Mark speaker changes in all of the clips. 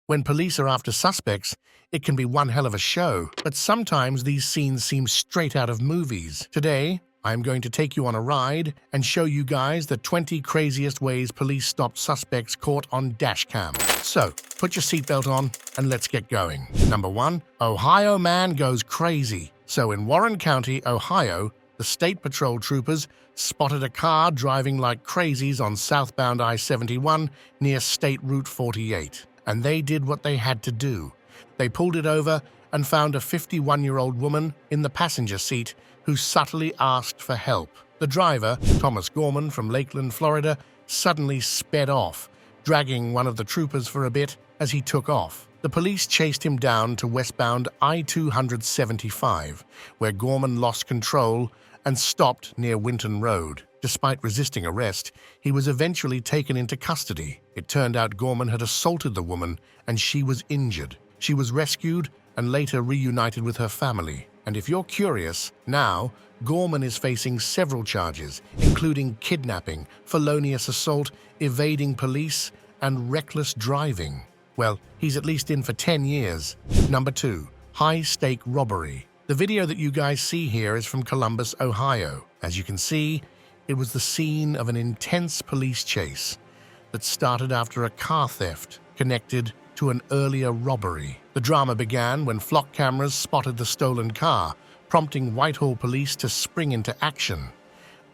Speaker 1: When police are after suspects, it can be one hell of a show, but sometimes these scenes seem straight out of movies. Today, I'm going to take you on a ride and show you guys the 20 craziest ways police stopped suspects caught on Dashcam. So, put your seatbelt on and let's get going. Number 1. Ohio man goes crazy. So in Warren County, Ohio, the State Patrol troopers spotted a car driving like crazies on southbound I-71 near State Route 48. And they did what they had to do. They pulled it over and found a 51-year-old woman in the passenger seat who subtly asked for help. The driver, Thomas Gorman from Lakeland, Florida, suddenly sped off, dragging one of the troopers for a bit as he took off. The police chased him down to westbound I-275, where Gorman lost control and stopped near Winton Road. Despite resisting arrest, he was eventually taken into custody. It turned out Gorman had assaulted the woman and she was injured. She was rescued and later reunited with her family. And if you're curious, now Gorman is facing several charges, including kidnapping, felonious assault, evading police, and reckless driving. Well, he's at least in for 10 years. Number 2. High-stake robbery. The video that you guys see here is from Columbus, Ohio. As you can see, it was the scene of an intense police chase that started after a car theft connected to an earlier robbery. The drama began when flock cameras spotted the stolen car, prompting Whitehall police to spring into action.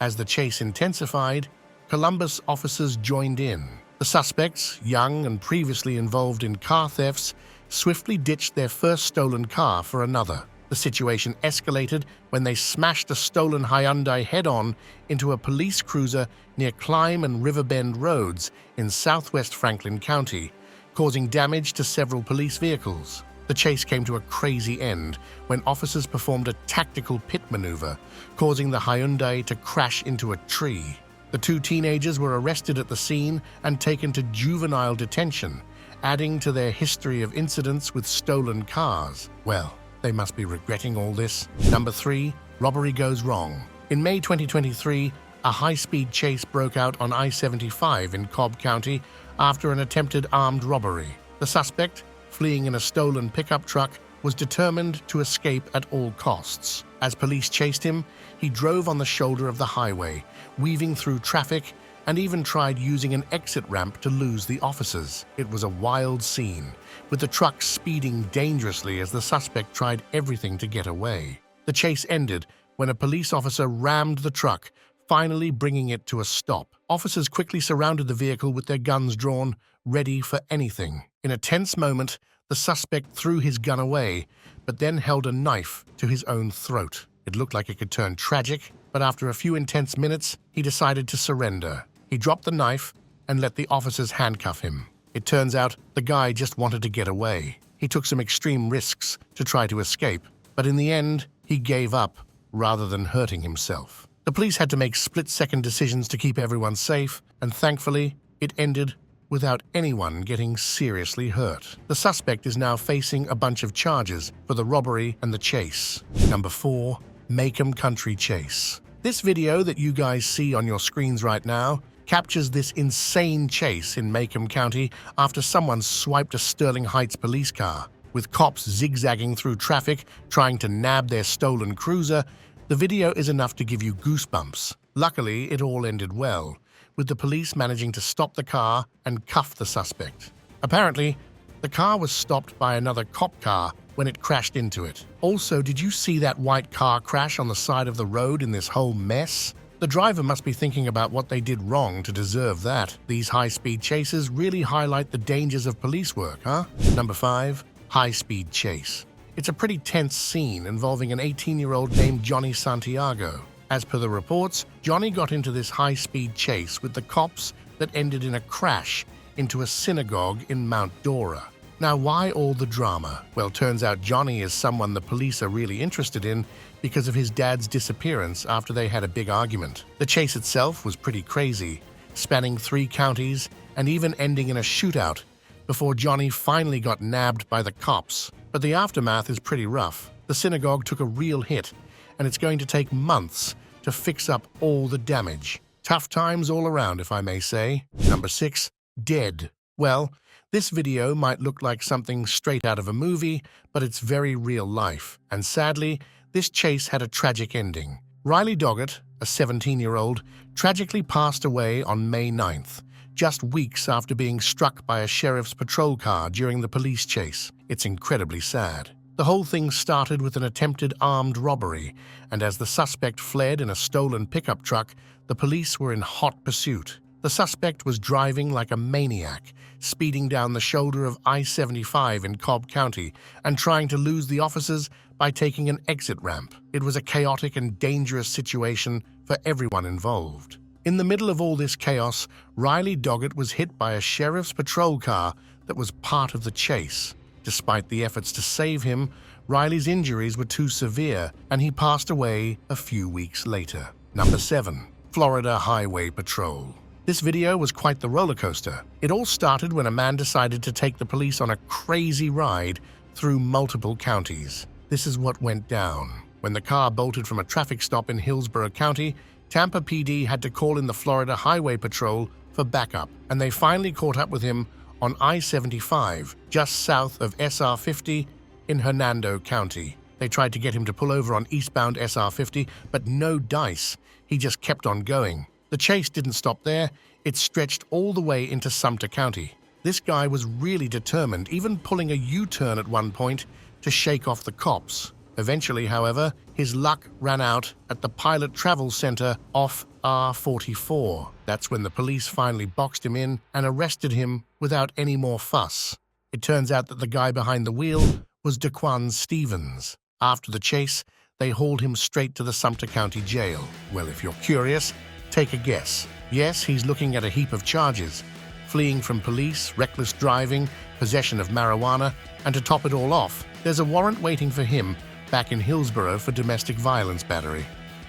Speaker 1: As the chase intensified, Columbus officers joined in. The suspects, young and previously involved in car thefts, swiftly ditched their first stolen car for another. The situation escalated when they smashed a stolen Hyundai head-on into a police cruiser near Climb and Riverbend Roads in southwest Franklin County, causing damage to several police vehicles. The chase came to a crazy end when officers performed a tactical pit maneuver, causing the Hyundai to crash into a tree. The two teenagers were arrested at the scene and taken to juvenile detention, adding to their history of incidents with stolen cars. Well, they must be regretting all this. Number 3. Robbery goes wrong. In May 2023, a high-speed chase broke out on I-75 in Cobb County after an attempted armed robbery. The suspect, fleeing in a stolen pickup truck, was determined to escape at all costs. As police chased him, he drove on the shoulder of the highway, weaving through traffic, and even tried using an exit ramp to lose the officers. It was a wild scene, with the truck speeding dangerously as the suspect tried everything to get away. The chase ended when a police officer rammed the truck, finally bringing it to a stop. Officers quickly surrounded the vehicle with their guns drawn, ready for anything. In a tense moment, the suspect threw his gun away, but then held a knife to his own throat. It looked like it could turn tragic, but after a few intense minutes, he decided to surrender. He dropped the knife and let the officers handcuff him. It turns out the guy just wanted to get away. He took some extreme risks to try to escape, but in the end, he gave up rather than hurting himself. The police had to make split-second decisions to keep everyone safe, and thankfully, it ended without anyone getting seriously hurt. The suspect is now facing a bunch of charges for the robbery and the chase. Number 4. Macomb Country Chase. This video that you guys see on your screens right now captures this insane chase in Macomb County after someone swiped a Sterling Heights police car. With cops zigzagging through traffic, trying to nab their stolen cruiser, the video is enough to give you goosebumps. Luckily, it all ended well, with the police managing to stop the car and cuff the suspect. Apparently, the car was stopped by another cop car when it crashed into it. Also, did you see that white car crash on the side of the road in this whole mess? The driver must be thinking about what they did wrong to deserve that. These high-speed chases really highlight the dangers of police work, huh? Number 5. High-speed chase. It's a pretty tense scene involving an 18-year-old named Johnny Santiago. As per the reports, Johnny got into this high-speed chase with the cops that ended in a crash into a synagogue in Mount Dora. Now, why all the drama? Well, turns out Johnny is someone the police are really interested in because of his dad's disappearance after they had a big argument. The chase itself was pretty crazy, spanning 3 counties and even ending in a shootout before Johnny finally got nabbed by the cops. But the aftermath is pretty rough. The synagogue took a real hit, and it's going to take months to fix up all the damage. Tough times all around, if I may say. Number 6. Dead. Well, This video might look like something straight out of a movie, but it's very real life. And sadly, this chase had a tragic ending. Riley Doggett, a 17-year-old, tragically passed away on May 9th, just weeks after being struck by a sheriff's patrol car during the police chase. It's incredibly sad. The whole thing started with an attempted armed robbery, and as the suspect fled in a stolen pickup truck, the police were in hot pursuit. The suspect was driving like a maniac, speeding down the shoulder of I-75 in Cobb County and trying to lose the officers by taking an exit ramp. It was a chaotic and dangerous situation for everyone involved. In the middle of all this chaos, Riley Doggett was hit by a sheriff's patrol car that was part of the chase. Despite the efforts to save him, Riley's injuries were too severe and he passed away a few weeks later. Number 7. Florida Highway Patrol. This video was quite the roller coaster. It all started when a man decided to take the police on a crazy ride through multiple counties. This is what went down. When the car bolted from a traffic stop in Hillsborough County, Tampa PD had to call in the Florida Highway Patrol for backup, and they finally caught up with him on I-75, just south of SR-50 in Hernando County. They tried to get him to pull over on eastbound SR-50, but no dice. He just kept on going. The chase didn't stop there. It stretched all the way into Sumter County. This guy was really determined, even pulling a U-turn at one point to shake off the cops. Eventually, however, his luck ran out at the Pilot Travel Center off R-44. That's when the police finally boxed him in and arrested him without any more fuss. It turns out that the guy behind the wheel was Daquan Stevens. After the chase, they hauled him straight to the Sumter County Jail. Well, if you're curious, take a guess. Yes, he's looking at a heap of charges: fleeing from police, reckless driving, possession of marijuana, and to top it all off, there's a warrant waiting for him back in Hillsborough for domestic violence battery.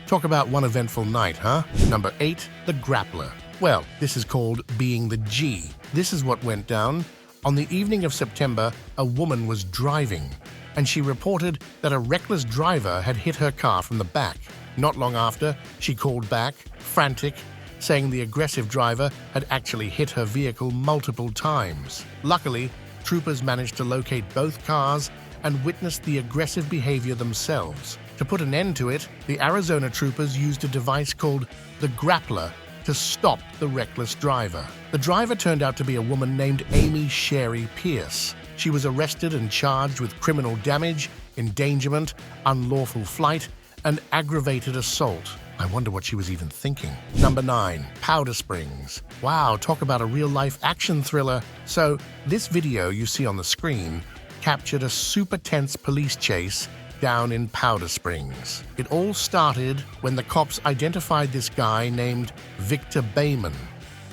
Speaker 1: Talk about one eventful night, huh? Number 8, the grappler. Well, this is called being the G. This is what went down. On the evening of September, a woman was driving, and she reported that a reckless driver had hit her car from the back. Not long after, she called back, frantic, saying the aggressive driver had actually hit her vehicle multiple times. Luckily, troopers managed to locate both cars and witnessed the aggressive behavior themselves. To put an end to it, the Arizona troopers used a device called the grappler to stop the reckless driver. The driver turned out to be a woman named Amy Sherry Pierce. She was arrested and charged with criminal damage, endangerment, unlawful flight, and aggravated assault. I wonder what she was even thinking. Number 9, Powder Springs. Wow, talk about a real-life action thriller. So, this video you see on the screen captured a super tense police chase down in Powder Springs. It all started when the cops identified this guy named Victor Bayman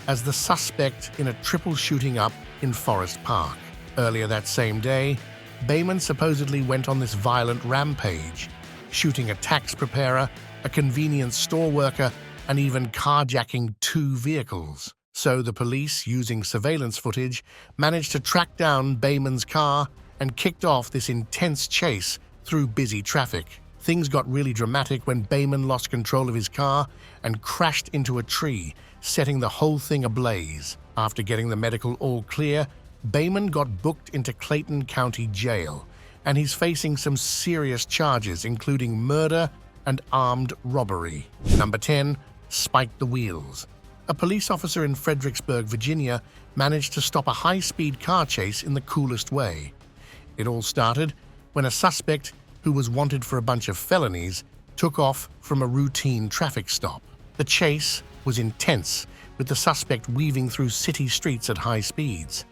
Speaker 1: as the suspect in a triple shooting up in Forest Park. Earlier that same day, Bayman supposedly went on this violent rampage, shooting a tax preparer, a convenience store worker, and even carjacking 2 vehicles. So the police, using surveillance footage, managed to track down Bayman's car and kicked off this intense chase through busy traffic. Things got really dramatic when Bayman lost control of his car and crashed into a tree, setting the whole thing ablaze. After getting the medical all clear, Bayman got booked into Clayton County Jail, and he's facing some serious charges, including murder and armed robbery. Number 10, Spike the Wheels. A police officer in Fredericksburg, Virginia, managed to stop a high-speed car chase in the coolest way. It all started when a suspect who was wanted for a bunch of felonies took off from a routine traffic stop. The chase was intense, with the suspect weaving through city streets at high speeds.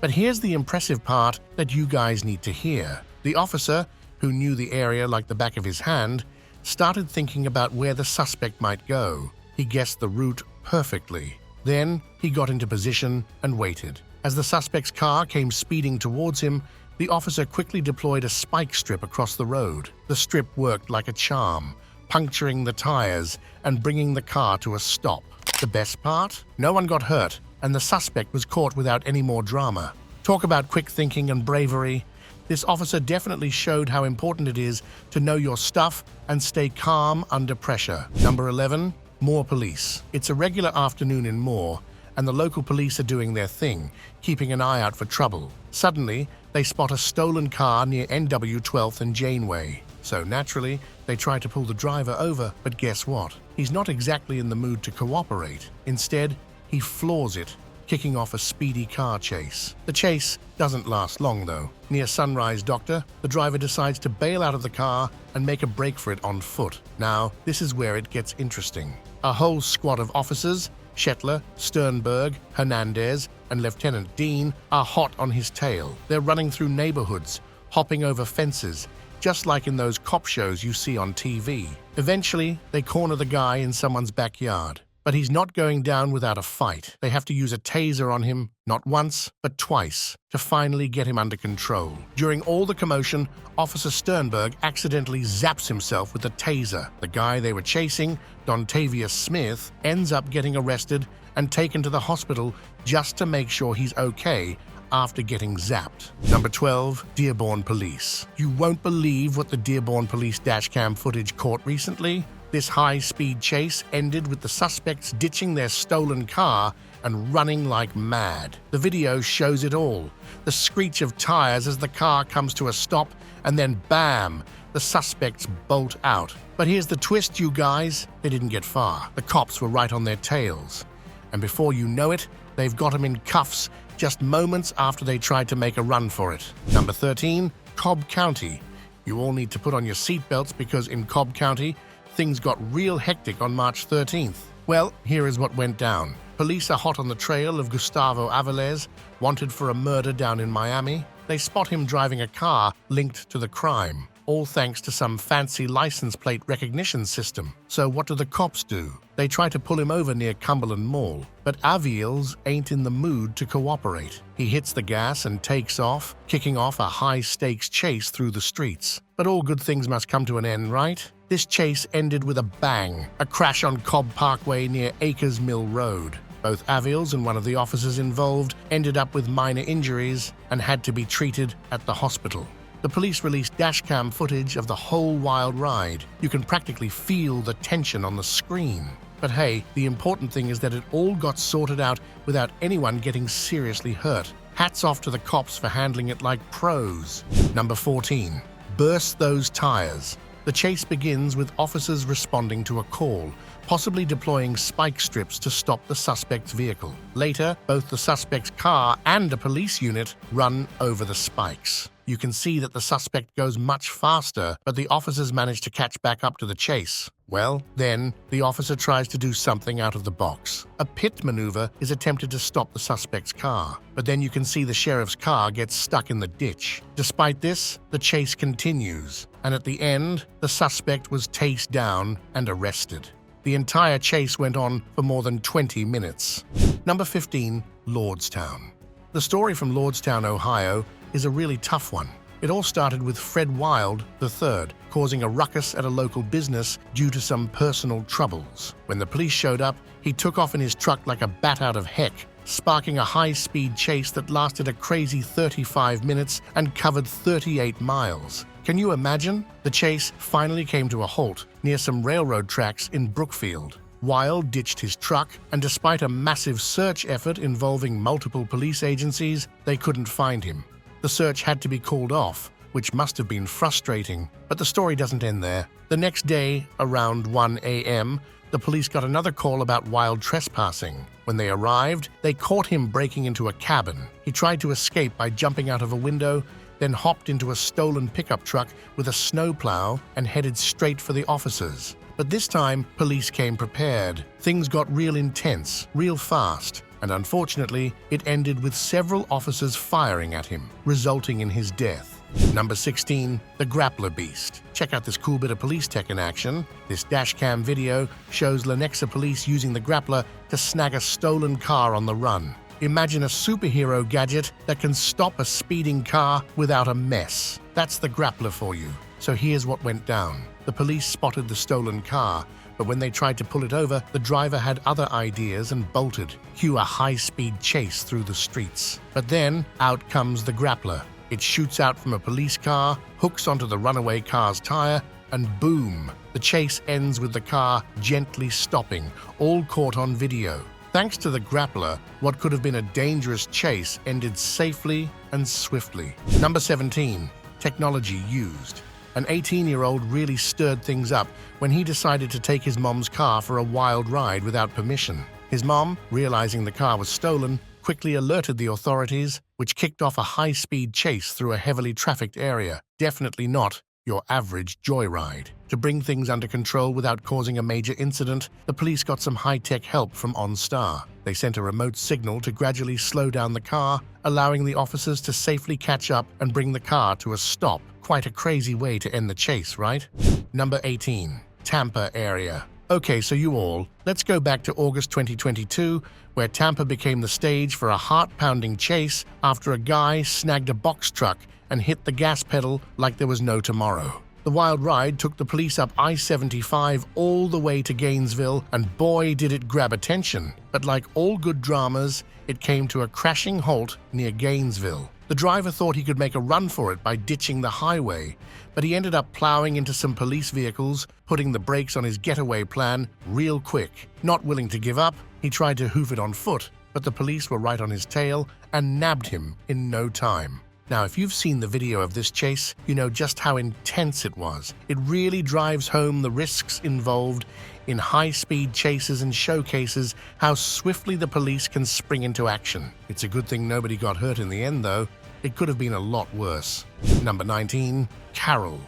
Speaker 1: But here's the impressive part that you guys need to hear. The officer, who knew the area like the back of his hand, started thinking about where the suspect might go. He guessed the route perfectly. Then he got into position and waited. As the suspect's car came speeding towards him, the officer quickly deployed a spike strip across the road. The strip worked like a charm, puncturing the tires and bringing the car to a stop. The best part? No one got hurt, and the suspect was caught without any more drama. Talk about quick thinking and bravery. This officer definitely showed how important it is to know your stuff and stay calm under pressure. Number 11, Moore Police. It's a regular afternoon in Moore, and the local police are doing their thing, keeping an eye out for trouble. Suddenly, they spot a stolen car near NW 12th and Janeway. So naturally, they try to pull the driver over, but guess what? He's not exactly in the mood to cooperate. Instead, he floors it, kicking off a speedy car chase. The chase doesn't last long, though. Near Sunrise Doctor, the driver decides to bail out of the car and make a break for it on foot. Now, this is where it gets interesting. A whole squad of officers, Shetler, Sternberg, Hernandez, and Lieutenant Dean, are hot on his tail. They're running through neighborhoods, hopping over fences, just like in those cop shows you see on TV. Eventually, they corner the guy in someone's backyard. But he's not going down without a fight. They have to use a taser on him, not once, but twice, to finally get him under control. During all the commotion, Officer Sternberg accidentally zaps himself with the taser. The guy they were chasing, Dontavius Smith, ends up getting arrested and taken to the hospital just to make sure he's okay after getting zapped. Number 12, Dearborn Police. You won't believe what the Dearborn Police dashcam footage caught recently. This high-speed chase ended with the suspects ditching their stolen car and running like mad. The video shows it all. The screech of tires as the car comes to a stop, and then bam, the suspects bolt out. But here's the twist, you guys. They didn't get far. The cops were right on their tails. And before you know it, they've got him in cuffs just moments after they tried to make a run for it. Number 13, Cobb County. You all need to put on your seatbelts because in Cobb County, things got real hectic on March 13th. Well, here is what went down. Police are hot on the trail of Gustavo Aviles, wanted for a murder down in Miami. They spot him driving a car linked to the crime, all thanks to some fancy license plate recognition system. So what do the cops do? They try to pull him over near Cumberland Mall, but Aviles ain't in the mood to cooperate. He hits the gas and takes off, kicking off a high-stakes chase through the streets. But all good things must come to an end, right? This chase ended with a bang, a crash on Cobb Parkway near Acres Mill Road. Both Aviles and one of the officers involved ended up with minor injuries and had to be treated at the hospital. The police released dashcam footage of the whole wild ride. You can practically feel the tension on the screen. But hey, the important thing is that it all got sorted out without anyone getting seriously hurt. Hats off to the cops for handling it like pros. Number 14. Burst those tires. The chase begins with officers responding to a call, possibly deploying spike strips to stop the suspect's vehicle. Later, both the suspect's car and a police unit run over the spikes. You can see that the suspect goes much faster, but the officers manage to catch back up to the chase. Well, then, the officer tries to do something out of the box. A pit maneuver is attempted to stop the suspect's car, but then you can see the sheriff's car gets stuck in the ditch. Despite this, the chase continues, and at the end, the suspect was tased down and arrested. The entire chase went on for more than 20 minutes. Number 15, Lordstown. The story from Lordstown, Ohio, is a really tough one. It all started with Fred Wild III causing a ruckus at a local business due to some personal troubles. When the police showed up, he took off in his truck like a bat out of heck, sparking a high-speed chase that lasted a crazy 35 minutes and covered 38 miles. Can you imagine? The chase finally came to a halt near some railroad tracks in Brookfield. Wild ditched his truck, and despite a massive search effort involving multiple police agencies, they couldn't find him. The search had to be called off, which must have been frustrating, but the story doesn't end there. The next day, around 1 a.m., the police got another call about Wild trespassing. When they arrived, they caught him breaking into a cabin. He tried to escape by jumping out of a window, then hopped into a stolen pickup truck with a snowplow and headed straight for the officers. But this time, police came prepared. Things got real intense, real fast, and unfortunately, it ended with several officers firing at him, resulting in his death. Number 16, the Grappler Beast. Check out this cool bit of police tech in action. This dashcam video shows Lenexa police using the Grappler to snag a stolen car on the run. Imagine a superhero gadget that can stop a speeding car without a mess. That's the Grappler for you. So here's what went down. The police spotted the stolen car, but when they tried to pull it over, the driver had other ideas and bolted. Cue a high-speed chase through the streets. But then, out comes the Grappler. It shoots out from a police car, hooks onto the runaway car's tire, and boom! The chase ends with the car gently stopping, all caught on video. Thanks to the grappler, what could have been a dangerous chase ended safely and swiftly. Number 17. Technology used. An 18-year-old really stirred things up when he decided to take his mom's car for a wild ride without permission. His mom, realizing the car was stolen, quickly alerted the authorities, which kicked off a high-speed chase through a heavily trafficked area. Definitely not your average joyride. To bring things under control without causing a major incident, the police got some high-tech help from OnStar. They sent a remote signal to gradually slow down the car, allowing the officers to safely catch up and bring the car to a stop. Quite a crazy way to end the chase, right? Number 18. Tampa area. Okay, so let's go back to August 2022, where Tampa became the stage for a heart-pounding chase after a guy snagged a box truck and hit the gas pedal like there was no tomorrow. The wild ride took the police up I-75 all the way to Gainesville, and boy did it grab attention. But like all good dramas, it came to a crashing halt near Gainesville. The driver thought he could make a run for it by ditching the highway, but he ended up plowing into some police vehicles, putting the brakes on his getaway plan real quick. Not willing to give up, he tried to hoof it on foot, but the police were right on his tail and nabbed him in no time. Now, if you've seen the video of this chase, you know just how intense it was. It really drives home the risks involved in high-speed chases and showcases how swiftly the police can spring into action. It's a good thing nobody got hurt in the end, though. It could have been a lot worse. Number 19. Carroll.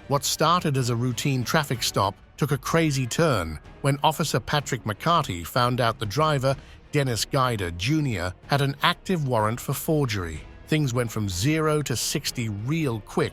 Speaker 1: What started as a routine traffic stop took a crazy turn when Officer Patrick McCarty found out the driver, Dennis Guider Jr., had an active warrant for forgery. Things went from 0 to 60 real quick,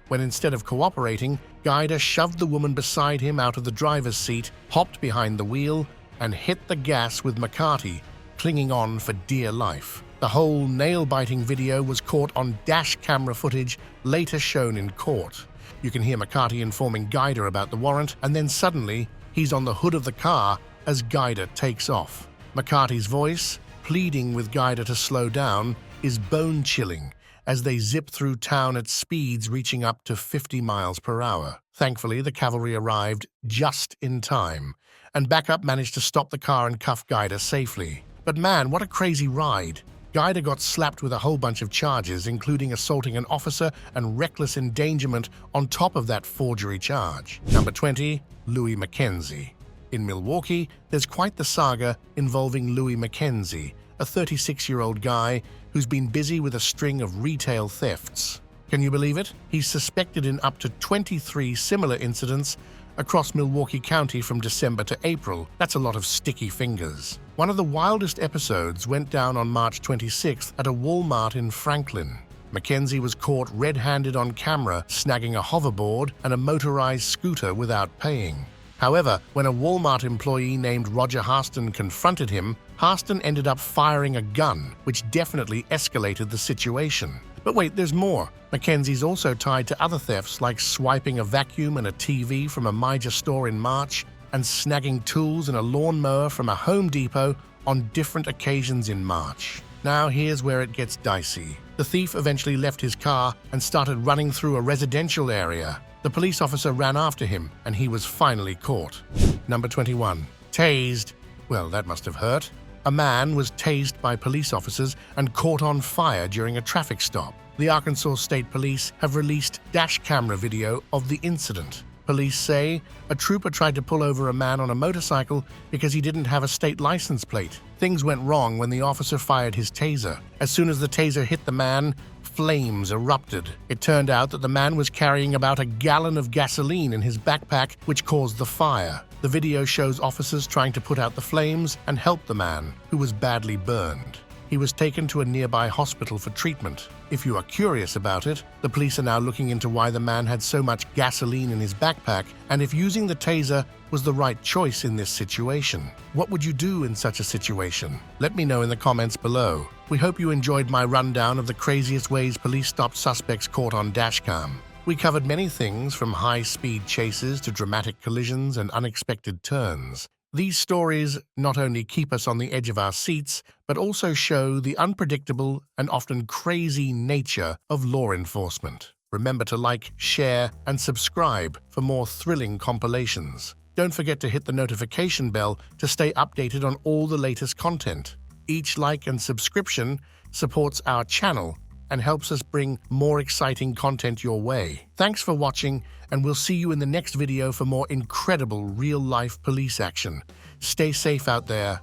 Speaker 1: when instead of cooperating, Guider shoved the woman beside him out of the driver's seat, hopped behind the wheel, and hit the gas with McCarty, clinging on for dear life. The whole nail-biting video was caught on dash camera footage, later shown in court. You can hear McCarty informing Guider about the warrant, and then suddenly, he's on the hood of the car as Guider takes off. McCarty's voice, pleading with Guider to slow down, is bone-chilling as they zip through town at speeds reaching up to 50 miles per hour. Thankfully, the cavalry arrived just in time, and backup managed to stop the car and cuff Guider safely. But man, what a crazy ride! Guider got slapped with a whole bunch of charges, including assaulting an officer and reckless endangerment on top of that forgery charge. Number 20. Louis McKenzie. In Milwaukee, there's quite the saga involving Louis McKenzie, a 36-year-old guy who's been busy with a string of retail thefts. Can you believe it? He's suspected in up to 23 similar incidents across Milwaukee County from December to April. That's a lot of sticky fingers. One of the wildest episodes went down on March 26th at a Walmart in Franklin. McKenzie was caught red-handed on camera, snagging a hoverboard and a motorized scooter without paying. However, when a Walmart employee named Roger Harston confronted him, Harston ended up firing a gun, which definitely escalated the situation. But wait, there's more. McKenzie's also tied to other thefts like swiping a vacuum and a TV from a major store in March and snagging tools and a lawnmower from a Home Depot on different occasions in March. Now here's where it gets dicey. The thief eventually left his car and started running through a residential area. The police officer ran after him, and he was finally caught. Number 21. Tased. Well, that must have hurt. A man was tased by police officers and caught on fire during a traffic stop. The Arkansas State Police have released dash camera video of the incident. Police say a trooper tried to pull over a man on a motorcycle because he didn't have a state license plate. Things went wrong when the officer fired his taser. As soon as the taser hit the man, flames erupted. It turned out that the man was carrying about a gallon of gasoline in his backpack, which caused the fire. The video shows officers trying to put out the flames and help the man, who was badly burned. He was taken to a nearby hospital for treatment. If you are curious about it, the police are now looking into why the man had so much gasoline in his backpack and if using the taser was the right choice in this situation. What would you do in such a situation? Let me know in the comments below. We hope you enjoyed my rundown of the craziest ways police stopped suspects caught on Dashcam. We covered many things from high-speed chases to dramatic collisions and unexpected turns. These stories not only keep us on the edge of our seats, but also show the unpredictable and often crazy nature of law enforcement. Remember to like, share, and subscribe for more thrilling compilations. Don't forget to hit the notification bell to stay updated on all the latest content. Each like and subscription supports our channel and helps us bring more exciting content your way. Thanks for watching, and we'll see you in the next video for more incredible real-life police action. Stay safe out there.